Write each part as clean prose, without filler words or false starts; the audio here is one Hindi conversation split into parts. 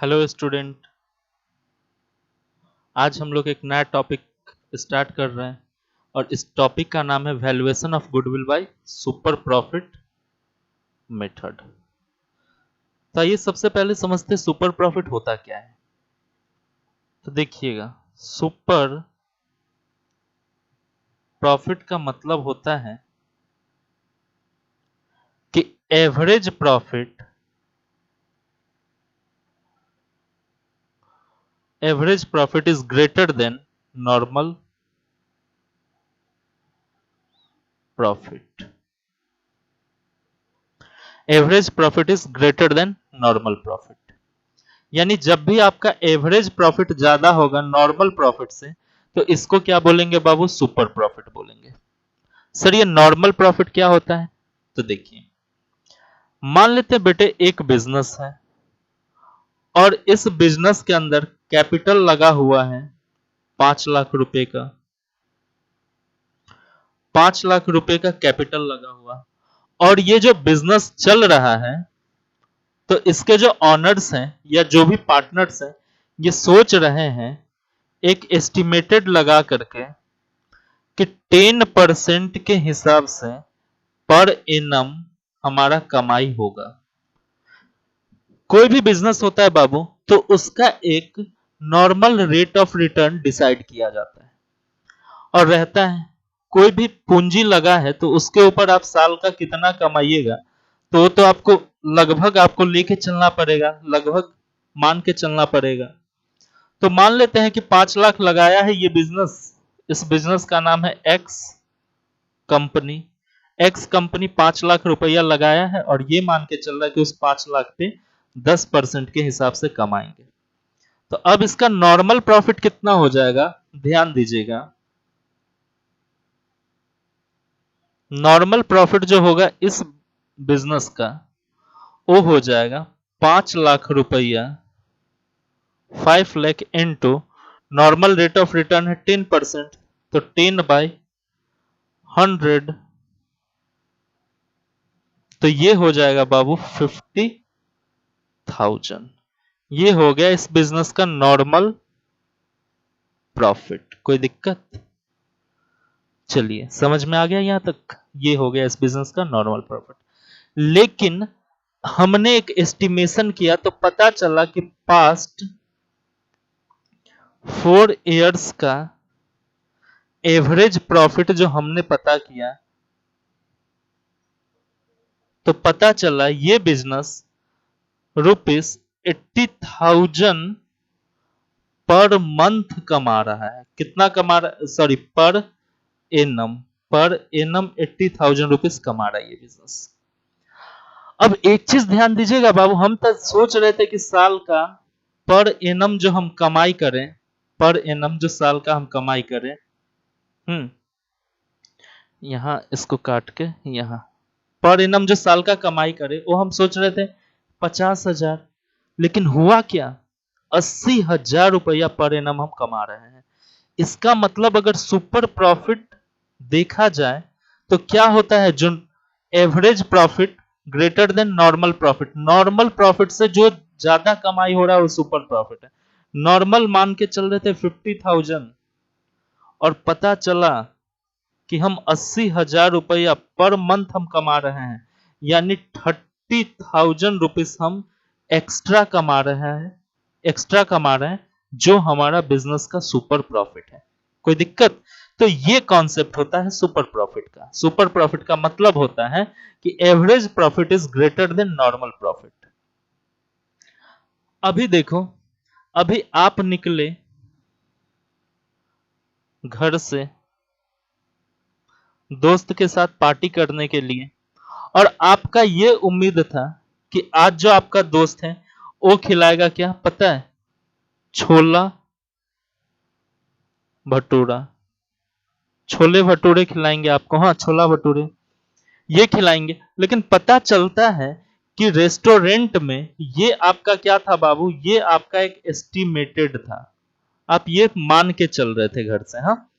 Hello student. आज हम लोग एक नया टॉपिक स्टार्ट कर रहे हैं और इस टॉपिक का नाम है valuation of goodwill by super profit method. तो आइए सबसे पहले समझते हैं सुपर प्रॉफिट होता क्या है। तो देखिएगा, सुपर प्रॉफिट का मतलब होता है कि average profit is greater than normal profit. Average profit is greater than normal profit, यानी जब भी आपका एवरेज प्रॉफिट ज्यादा होगा नॉर्मल प्रॉफिट से, तो इसको क्या बोलेंगे बाबू? सुपर प्रॉफिट बोलेंगे। सर ये नॉर्मल प्रॉफिट क्या होता है? तो देखिए, मान लेते हैं बेटे एक बिजनेस है और इस बिजनेस के अंदर कैपिटल लगा हुआ है 5 लाख रुपए का। 5 लाख रुपए का कैपिटल लगा हुआ, और ये जो बिजनेस चल रहा है, तो इसके जो ऑनर्स हैं या जो भी पार्टनर्स हैं, ये सोच रहे हैं एक एस्टिमेटेड लगा करके कि 10% के हिसाब से पर एनम हमारा कमाई होगा। कोई भी बिजनेस होता है बाबू, तो उसका एक normal rate of return decide किया जाता है और रहता है। कोई भी पूंजी लगा है तो उसके ऊपर आप साल का कितना कमाइएगा, तो आपको लगभग आपको लेके चलना पड़ेगा, लगभग मान के चलना पड़ेगा। तो मान लेते हैं कि 5 लाख लगाया है ये बिजनेस। इस बिजनेस का नाम है x company. X company 5 lakh रुपया लगाया है और ये मान के चल रहा है कि उस 5 लाख पे 10% के हिसाब से कमाएंगे। तो अब इसका नॉर्मल प्रॉफिट कितना हो जाएगा? ध्यान दीजिएगा, नॉर्मल प्रॉफिट जो होगा इस बिजनेस का, वो हो जाएगा 5 लाख रुपया 5 lakh into normal rate of return है 10%, तो 10/100, तो ये हो जाएगा बाबू 50,000। ये हो गया इस बिजनेस का नॉर्मल प्रॉफिट। कोई दिक्कत? चलिए समझ में आ गया यहां तक। ये हो गया इस बिजनेस का नॉर्मल प्रॉफिट। लेकिन हमने एक एस्टिमेशन किया तो पता चला कि पास्ट 4 इयर्स का एवरेज प्रॉफिट जो हमने पता किया, तो पता चला ये बिजनेस ₹80,000 पर मंथ कमा रहा है। कितना कमा रहा है? Sorry, annum per annum 80,000 rupees कमा रहा है ये बिजनेस। अब एक चीज ध्यान दीजिएगा बाबू, हम तो सोच रहे थे कि साल का पर एनम जो हम कमाई करें, पर एनम जो साल का हम कमाई करें, यहां इसको काट के, यहां पर एनम जो साल का कमाई करे वो हम सोच रहे थे 50,000। लेकिन हुआ क्या? 80,000 रुपया पर एनम हम कमा रहे हैं। इसका मतलब अगर सुपर प्रॉफिट देखा जाए तो क्या होता है? जो average profit greater than normal profit, normal profit से जो ज्यादा कमाई हो रहा है वो सुपर प्रॉफिट है। नॉर्मल मान के चल रहे थे 50,000 और पता चला कि हम 80,000 रुपया पर मंथ हम कमा रहे हैं, यानी 30,000 रुपीज हम एक्स्ट्रा कमा रहे हैं, जो हमारा बिजनेस का सुपर प्रॉफिट है। कोई दिक्कत? तो ये कॉन्सेप्ट होता है सुपर प्रॉफिट का। सुपर प्रॉफिट का मतलब होता है कि average profit is greater than normal profit. अभी देखो, अभी आप निकले घर से दोस्त के साथ पार्टी करने के लिए, और आपका ये उम्मीद था कि आज जो आपका दोस्त है वो खिलाएगा क्या पता है? छोला भटूरा। छोले भटूरे खिलाएंगे आपको, हाँ छोला भटूरे ये खिलाएंगे। लेकिन पता चलता है कि रेस्टोरेंट में ये आपका क्या था बाबू? ये आपका एक एस्टिमेटेड था। आप ये मान के चल रहे थे घर से, हाँ।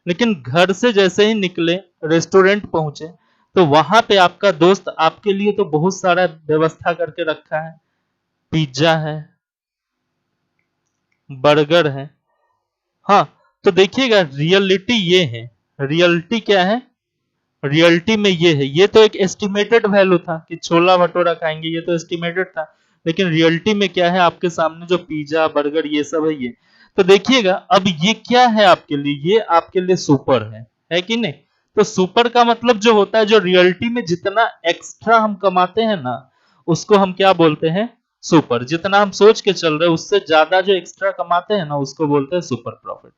लेकिन घर से जैसे ही निकले, रेस्टोरेंट पहुंचे, तो वहां पे आपका दोस्त आपके लिए तो बहुत सारा व्यवस्था करके रखा है। पिज्जा है, बर्गर है। हाँ, तो देखिएगा रियलिटी ये है, रियलिटी क्या है, रियलिटी में ये है, ये तो एक एस्टिमेटेड वैल्यू था कि छोला भटूरा खाएंगे, ये तो एस्टिमेटेड था, लेकिन रियलिटी में क्या है आपके सामने जो पिज्जा बर्गर ये सब है ये। तो देखिएगा अब ये क्या है आपके लिए, ये आपके लिए सुपर है कि नहीं। तो सुपर का मतलब जो होता है, जो रियलिटी में जितना एक्स्ट्रा हम कमाते हैं ना, उसको हम क्या बोलते हैं, सुपर। जितना हम सोच के चल रहे हैं उससे ज्यादा जो एक्स्ट्रा कमाते हैं ना, उसको बोलते हैं सुपर प्रॉफिट।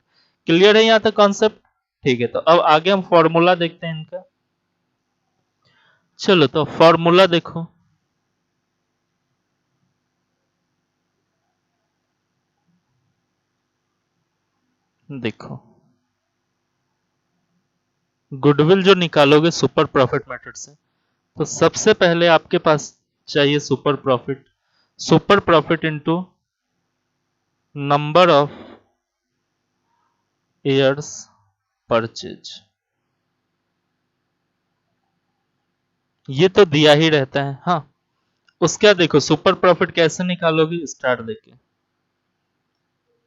क्लियर है यहाँ तक कॉन्सेप्ट? ठीक है, तो अब आगे हम फॉर्मूला देखते हैं इनका। चलो तो फॉर्मूला देखो। देखो गुडविल जो निकालोगे सुपर प्रॉफिट मेथड से, तो सबसे पहले आपके पास चाहिए super profit. Super profit into number of years purchase, ये तो दिया ही रहता है। हाँ, उसका देखो सुपर प्रॉफिट कैसे निकालोगे, स्टार्ट देके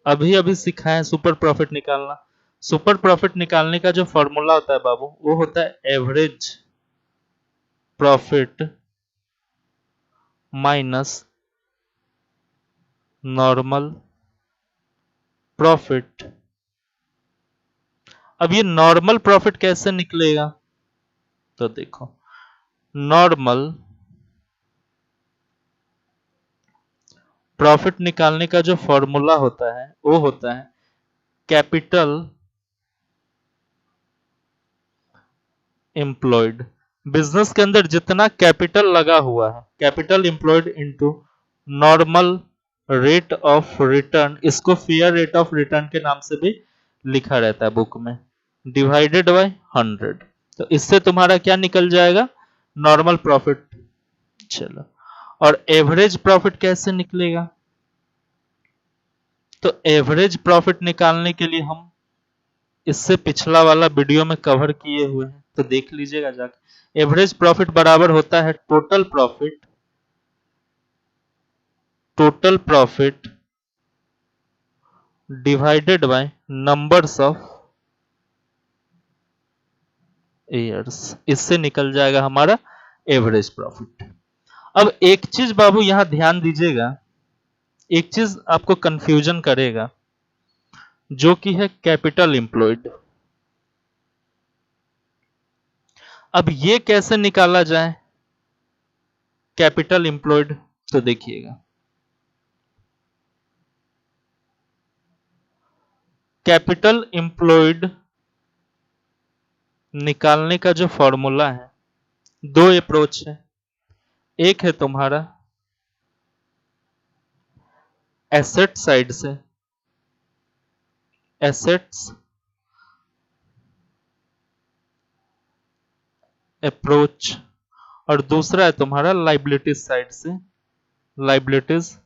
अभी अभी सिखाया सुपर प्रॉफिट निकालना। सुपर प्रॉफिट निकालने का जो फॉर्मूला होता है बाबू, वो होता है average profit minus normal profit. अब ये नॉर्मल प्रॉफिट कैसे निकलेगा, तो देखो नॉर्मल प्रॉफिट निकालने का जो फॉर्मूला होता है वो होता है कैपिटल एम्प्लॉयड। बिजनेस के अंदर जितना कैपिटल लगा हुआ है, capital employed into normal rate of return, इसको फेयर रेट ऑफ रिटर्न के नाम से भी लिखा रहता है बुक में, डिवाइडेड बाय 100। तो इससे तुम्हारा क्या निकल जाएगा, नॉर्मल प्रॉफिट। चलो, और एवरेज प्रॉफिट कैसे निकलेगा, तो एवरेज प्रॉफिट निकालने के लिए हम इससे पिछला वाला वीडियो में कवर किए हुए हैं, तो देख लीजिएगा जाके। एवरेज प्रॉफिट बराबर होता है total profit, total profit divided by numbers of years, इससे निकल जाएगा हमारा एवरेज प्रॉफिट। अब एक चीज बाबू यहां ध्यान दीजिएगा, एक चीज आपको कंफ्यूजन करेगा, जो कि है कैपिटल एम्प्लॉयड। अब ये कैसे निकाला जाए कैपिटल एम्प्लॉयड, तो देखिएगा कैपिटल एम्प्लॉयड निकालने का जो फॉर्मूला है, दो अप्रोच है। एक है तुम्हारा एसेट साइड से, एसेट्स अप्रोच, और दूसरा है तुम्हारा लाइबिलिटीज साइड से, लाइबिलिटीज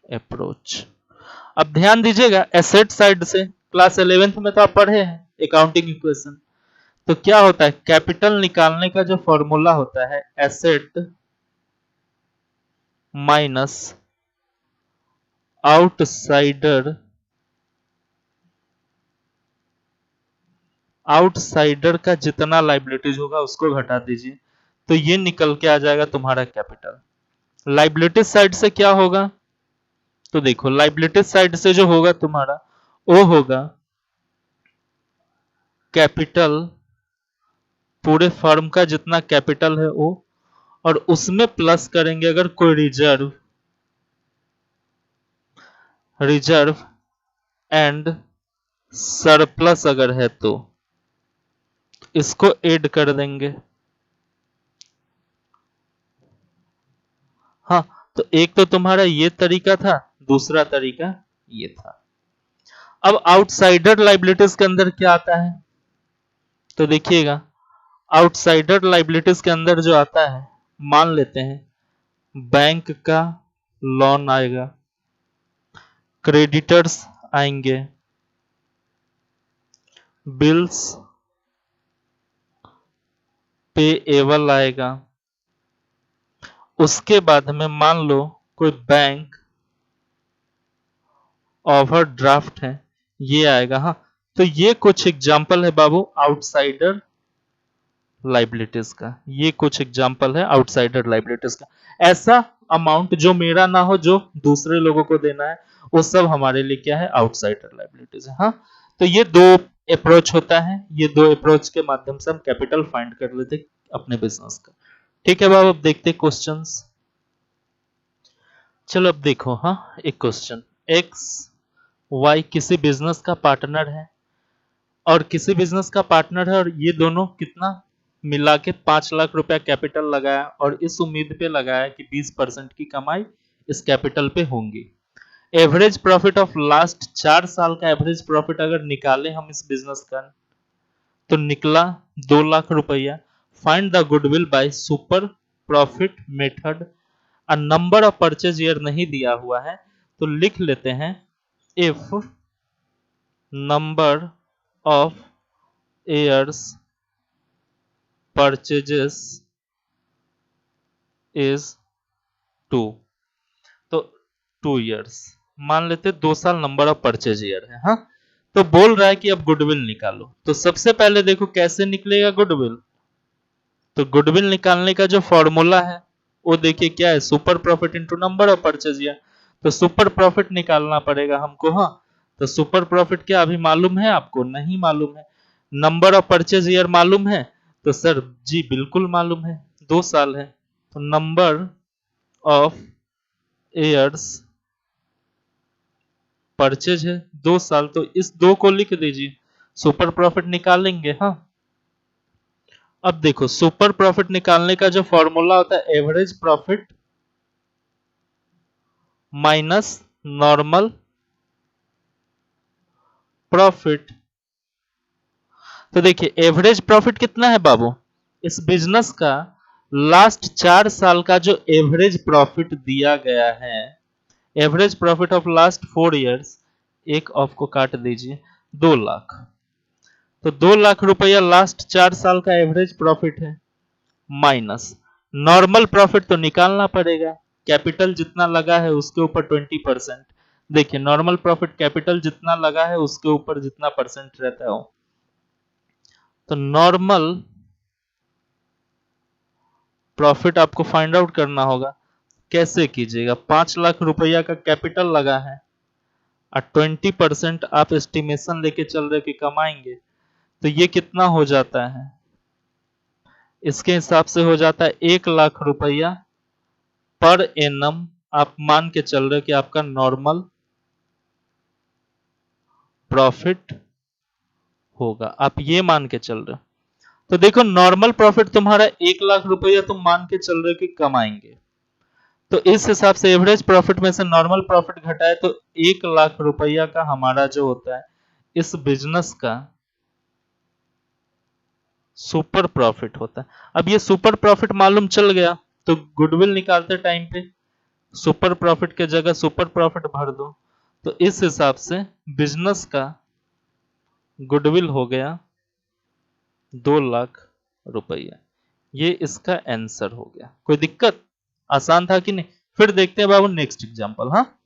अप्रोच। अब ध्यान दीजिएगा, एसेट साइड से क्लास 11th में तो आप पढ़े हैं अकाउंटिंग इक्वेशन। तो क्या होता है, कैपिटल निकालने का जो फॉर्मूला होता है एसेट माइनस आउटसाइडर, आउटसाइडर का जितना लाइबिलिटीज होगा उसको घटा दीजिए, तो ये निकल के आ जाएगा तुम्हारा कैपिटल। लाइबिलिटीज साइड से क्या होगा, तो देखो लाइबिलिटीज साइड से जो होगा तुम्हारा, वो होगा कैपिटल, पूरे फर्म का जितना कैपिटल है वो, और उसमें प्लस करेंगे अगर कोई रिजर्व, रिजर्व एंड सरप्लस अगर है तो इसको ऐड कर देंगे। हाँ, तो एक तो तुम्हारा ये तरीका था, दूसरा तरीका ये था। अब आउटसाइडर लाइबिलिटीज के अंदर क्या आता है, तो देखिएगा आउटसाइडर लाइबिलिटीज के अंदर जो आता है, मान लेते हैं बैंक का लोन आएगा, क्रेडिटर्स आएंगे, बिल्स पेएबल आएगा, उसके बाद में मान लो कोई बैंक ओवरड्राफ्ट है, ये आएगा। हाँ, तो ये कुछ एग्जाम्पल है बाबू आउटसाइडर लाइबिलिटीज का, ये कुछ एग्जाम्पल है आउटसाइडर लाइबिलिटीज का। ऐसा अमाउंट जो मेरा ना हो, जो दूसरे लोगों को देना है, वो सब हमारे लिए क्या है, आउटसाइडर लाइबिलिटीज है। हाँ, तो ये दो अप्रोच होता है, ये दो अप्रोच के माध्यम से हम कैपिटल फाइंड कर लेते अपने बिजनेस का। ठीक है बाबू, अब देखते क्वेश्चंस। चलो अब देखो, हाँ, एक क्वेश्चन, एक्स वाई किसी बिजनेस का पार्टनर है, और किसी बिजनेस का पार्टनर है, और ये दोनों कितना मिला के 5 लाख रुपया कैपिटल लगाया, और इस उम्मीद पे लगाया कि 20% की कमाई इस कैपिटल पे होंगी। एवरेज प्रॉफिट ऑफ लास्ट 4 साल का एवरेज प्रॉफिट अगर निकाले हम इस बिजनेस का, तो निकला 2 लाख रुपया। Find the goodwill by super profit method. A number of purchase year नहीं दिया हुआ है, तो लिख लेते हैं if number of years purchases is 2, तो 2 ईयर्स मान लेते, 2 साल नंबर ऑफ परचेज ईयर है। हाँ, तो बोल रहा है कि अब गुडविल निकालो। तो सबसे पहले देखो कैसे निकलेगा गुडविल। तो गुडविल निकालने का जो फॉर्मूला है वो देखिए क्या है, super profit into number of purchase year. तो सुपर प्रॉफिट निकालना पड़ेगा हमको। हाँ, तो सुपर प्रॉफिट क्या अभी मालूम है आपको? नहीं मालूम है। नंबर ऑफ परचेज ईयर मालूम है? तो सर जी बिल्कुल मालूम है, 2 साल है। तो नंबर ऑफ ईयर्स परचेज है 2 साल, तो इस 2 को लिख दीजिए, सुपर प्रॉफिट निकालेंगे। हाँ, अब देखो सुपर प्रॉफिट निकालने का जो फॉर्मूला होता है, average profit minus normal profit. तो देखिए एवरेज प्रॉफिट कितना है बाबू, इस बिजनेस का लास्ट 4 साल का जो एवरेज प्रॉफिट दिया गया है, average profit of last 4 years, एक ऑफ को काट दीजिए, 2 लाख। तो 2 लाख रुपया लास्ट 4 साल का एवरेज प्रॉफिट है, माइनस नॉर्मल प्रॉफिट तो निकालना पड़ेगा, कैपिटल जितना लगा है उसके ऊपर 20%। देखिए नॉर्मल प्रॉफिट कैपिटल जितना लगा है उसके ऊपर जितना परसेंट रहता है, तो नॉर्मल प्रॉफिट आपको फाइंड आउट करना होगा। कैसे कीजिएगा, 5 लाख रुपया का कैपिटल लगा है और 20% आप एस्टिमेशन लेके चल रहे कि कमाएंगे, तो ये कितना हो जाता है, इसके हिसाब से हो जाता है 1 लाख रुपया पर एनम आप मान के चल रहे कि आपका नॉर्मल प्रॉफिट होगा, आप ये मान के चल रहे हो। तो देखो नॉर्मल प्रॉफिट तुम्हारा 1 लाख रुपया तुम मान के चल रहे हो कि कमाएंगे, तो इस हिसाब से एवरेज प्रॉफिट में से नॉर्मल प्रॉफिट घटाए तो 1 लाख रुपया का हमारा जो होता है इस बिजनेस का सुपर प्रॉफिट होता है। अब ये सुपर प्रॉफिट मालूम चल गया, तो गुडविल निकालते टाइम पे सुपर प्रॉफिट के जगह सुपर प्रॉफिट भर दो, तो इस हिसाब से बिजनेस का गुडविल हो गया 2 लाख रुपया। ये इसका आंसर हो गया। कोई दिक्कत? आसान था कि नहीं? फिर देखते हैं बाबू नेक्स्ट एग्जांपल। हाँ,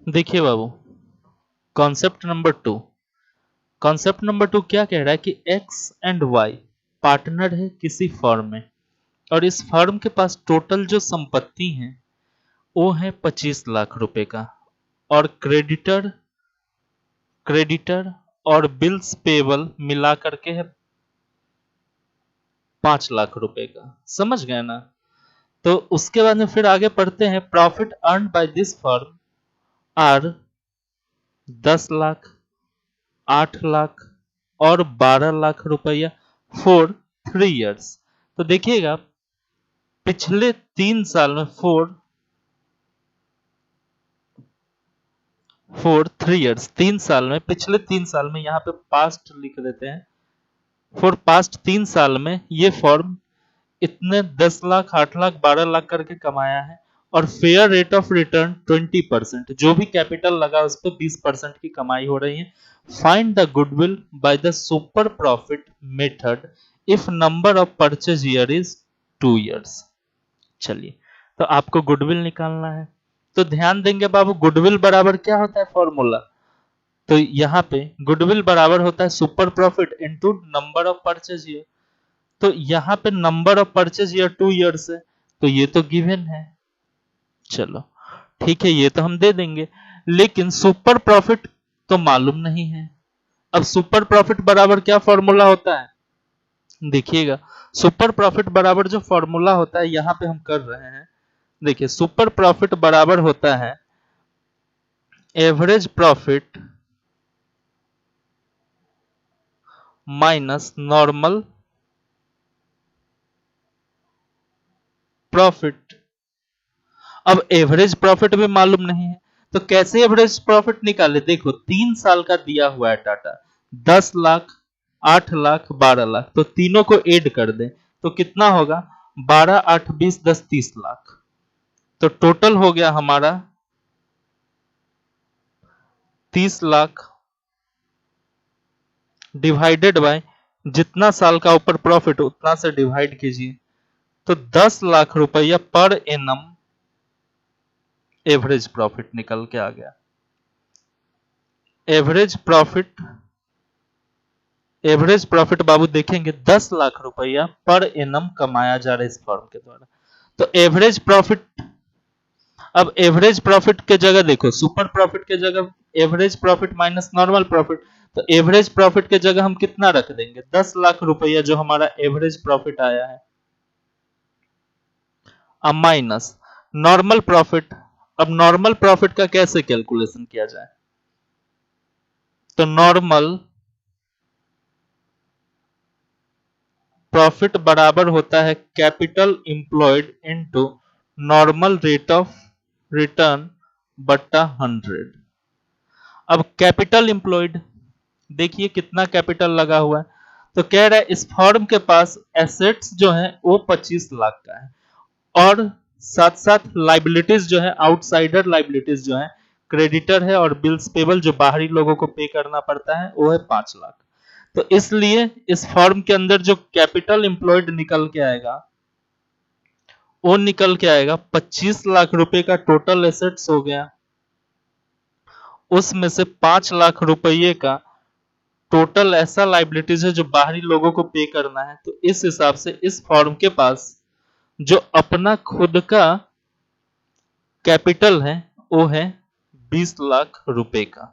देखिए बाबू कॉन्सेप्ट नंबर 2। कॉन्सेप्ट नंबर 2 क्या कह रहा है कि एक्स एंड वाई पार्टनर है किसी फर्म में, और इस फर्म के पास टोटल जो संपत्ति है वो है 25 लाख रुपए का, और क्रेडिटर क्रेडिटर और बिल्स पेबल मिला करके है 5 लाख रुपए का। समझ गए ना? तो उसके बाद में फिर आगे पढ़ते हैं, profit earn by this firm are 10 lakh, 8 lakh और 12 लाख रुपया फॉर 3 ईयर्स। तो देखिएगा पिछले 3 साल में फॉर 3 ईयर्स, 3 साल में, पिछले 3 साल में, यहाँ पे पास्ट लिख देते हैं, फॉर पास्ट 3 साल में ये फॉर्म इतने 10 लाख, 8 लाख, 12 लाख करके कमाया है, और फेयर रेट ऑफ रिटर्न 20%, जो भी कैपिटल लगा उस पर 20% की कमाई हो रही है। Find the goodwill by the super profit method if number of purchase year is 2 years. चलिए, तो आपको गुडविल निकालना है, तो ध्यान देंगे बाबू, गुडविल बराबर क्या होता है फॉर्मूला, तो यहाँ पे गुडविल बराबर होता है super profit into number of purchase year. तो यहाँ पे number of purchase year 2 years है, तो ये तो गिवन है, चलो ठीक है, ये तो हम दे देंगे। लेकिन सुपर प्रॉफिट तो मालूम नहीं है। अब सुपर प्रॉफिट बराबर क्या फॉर्मूला होता है, देखिएगा, सुपर प्रॉफिट बराबर जो फॉर्मूला होता है यहां पे हम कर रहे हैं, देखिए सुपर प्रॉफिट बराबर होता है average profit minus normal profit. अब एवरेज प्रॉफिट भी मालूम नहीं है, तो कैसे एवरेज प्रॉफिट निकाले, देखो 3 साल का दिया हुआ है डाटा, 10 लाख, 8 लाख, 12 लाख, तो तीनों को ऐड कर दें तो कितना होगा, 12, 8, 20, 10, 30 लाख। तो टोटल हो गया हमारा 30 लाख डिवाइडेड बाय जितना साल का ऊपर प्रॉफिट उतना से डिवाइड कीजिए, तो 10 लाख रुपया पर एनम एवरेज प्रॉफिट निकल के आ गया। एवरेज प्रॉफिट बाबू देखेंगे 10 लाख रुपया पर एनम कमाया जा रहा है इस फर्म के द्वारा। तो एवरेज प्रॉफिट, अब एवरेज प्रॉफिट के जगह देखो, सुपर प्रॉफिट के जगह average profit minus normal profit, तो एवरेज प्रॉफिट के जगह हम कितना रख देंगे, 10 लाख रुपया जो हमारा एवरेज प्रॉफिट आया है, अब माइनस नॉर्मल प्रॉफिट। अब नॉर्मल प्रॉफिट का कैसे कैलकुलेशन किया जाए, तो नॉर्मल प्रॉफिट बराबर होता है capital employed into normal rate of return बट्टा 100। अब कैपिटल इंप्लॉयड देखिए कितना कैपिटल लगा हुआ है, तो कह रहा है इस फर्म के पास एसेट्स जो है वो 25 लाख का है, और साथ साथ लाइबिलिटीज जो है, आउटसाइडर लाइबिलिटीज जो है, क्रेडिटर है और बिल्स पेबल जो बाहरी लोगों को पे करना पड़ता है वो है 5 लाख। तो इसलिए इस फर्म के अंदर जो कैपिटल इंप्लॉयड निकल के आएगा वो निकल के आएगा 25 लाख रुपए का टोटल एसेट्स हो गया, उसमें से 5 लाख रुपये का टोटल ऐसा लाइबिलिटीज है जो बाहरी लोगों को पे करना है। तो इस हिसाब से इस फर्म के पास जो अपना खुद का कैपिटल है वो है 20 लाख रुपए का।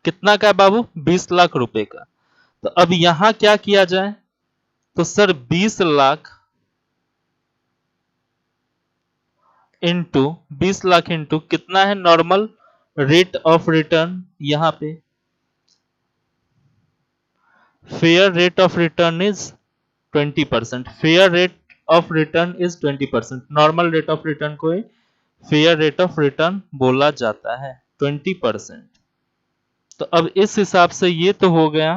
कितना का बाबू, 20 लाख रुपए का। तो अब यहां क्या किया जाए, तो sir 20 lakh into 20 lakh into कितना है नॉर्मल रेट ऑफ रिटर्न, यहां पे fair rate of return is 20%, fair rate of return is 20%, normal rate of return को फेयर रेट ऑफ रिटर्न बोला जाता है 20%। तो अब इस हिसाब से ये तो हो गया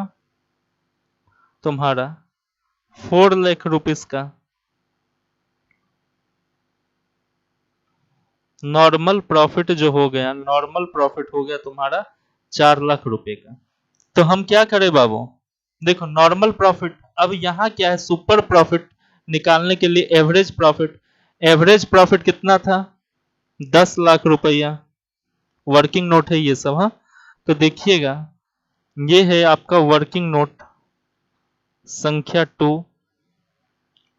तुम्हारा 4 लाख रुपीस का नॉर्मल प्रॉफिट, जो हो गया नॉर्मल प्रॉफिट हो गया तुम्हारा 4 लाख रुपए का। तो हम क्या करें बाबू, देखो नॉर्मल प्रॉफिट, अब यहां क्या है, सुपर प्रॉफिट निकालने के लिए एवरेज प्रॉफिट कितना था, 10 लाख रुपया, वर्किंग नोट है ये सब। हाँ, तो देखिएगा ये है आपका वर्किंग नोट संख्या 2।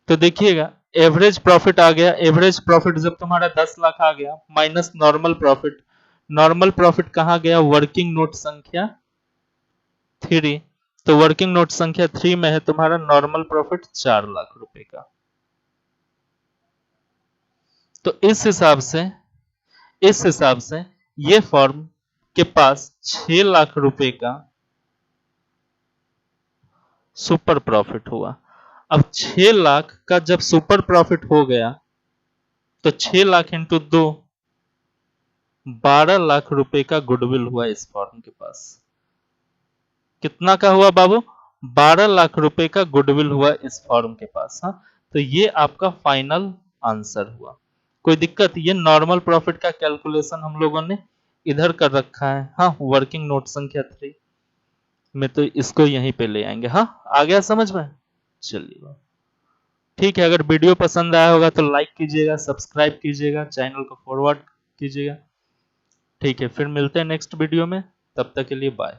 तो देखिएगा एवरेज प्रॉफिट आ गया, एवरेज प्रॉफिट जब तुम्हारा 10 लाख आ गया माइनस नॉर्मल प्रॉफिट कहां गया, वर्किंग नोट संख्या 3। तो वर्किंग नोट संख्या 3 में है तुम्हारा नॉर्मल प्रॉफिट 4 लाख रुपए का। तो इस हिसाब से ये फर्म के पास 6 लाख रुपए का सुपर प्रॉफिट हुआ। अब 6 लाख का जब सुपर प्रॉफिट हो गया तो 6 लाख इंटू 2 12 लाख रुपए का गुडविल हुआ इस फर्म के पास। कितना का हुआ बाबू, 12 लाख रुपए का गुडविल हुआ इस फर्म के पास। हाँ, तो ये आपका फाइनल आंसर हुआ। कोई दिक्कत, ये नॉर्मल प्रॉफिट का कैलकुलेशन हम लोगों ने इधर कर रखा है। हाँ, वर्किंग नोट संख्या 3 में, तो इसको यहीं पे ले आएंगे। हाँ, आ गया समझ में, चलिए ठीक। ठीक है, अगर वीडियो पसंद आया होगा तो लाइक कीजिएगा, सब्सक्राइब कीजिएगा, चैनल को फॉरवर्ड कीजिएगा। ठीक है, फिर मिलते हैं नेक्स्ट वीडियो में, तब तक के लिए बाय।